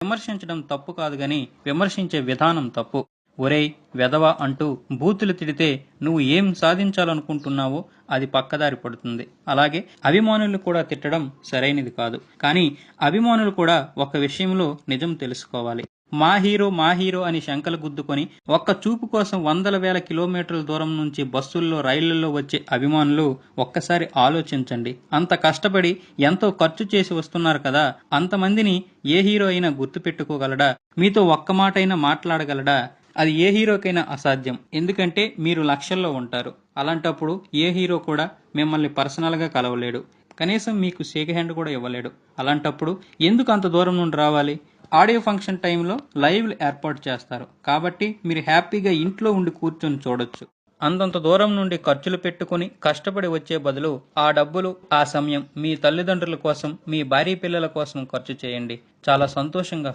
విమర్శించడం తప్పు కాదు గాని విమర్శించే విధానం తప్పు. ఒరేయ్ వెధవ అంటూ బూతులు తిడితే నువ్వు ఏం సాధించాలనుకుంటున్నావో అది పక్కదారి పడుతుంది. అలాగే అభిమానులు కూడా తిట్టడం సరైనది కాదు. కానీ అభిమానులు కూడా ఒక విషయంలో నిజం తెలుసుకోవాలి. మా హీరో అని శంకలు గుద్దుకొని ఒక్క చూపు కోసం వందల వేల కిలోమీటర్ల దూరం నుంచి బస్సుల్లో రైళ్లలో వచ్చే అభిమానులు ఒక్కసారి ఆలోచించండి. అంత కష్టపడి ఎంతో ఖర్చు చేసి వస్తున్నారు కదా, అంతమందిని ఏ హీరో అయినా గుర్తు పెట్టుకోగలడా? మీతో ఒక్క మాటైనా మాట్లాడగలడా? అది ఏ హీరోకైనా అసాధ్యం. ఎందుకంటే మీరు లక్షల్లో ఉంటారు. అలాంటప్పుడు ఏ హీరో కూడా మిమ్మల్ని పర్సనల్గా కలవలేడు. కనీసం మీకు షేక్ హ్యాండ్ కూడా ఇవ్వలేడు. అలాంటప్పుడు ఎందుకు అంత దూరం నుండి రావాలి? ఆడియో ఫంక్షన్ టైంలో లైవ్లు ఏర్పాటు చేస్తారు కాబట్టి మీరు హ్యాపీగా ఇంట్లో ఉండి కూర్చొని చూడొచ్చు. అంతంత దూరం నుండి ఖర్చులు పెట్టుకుని కష్టపడి వచ్చే బదులు ఆ డబ్బులు ఆ సమయం మీ తల్లిదండ్రుల కోసం మీ భార్య పిల్లల కోసం ఖర్చు చేయండి. చాలా సంతోషంగా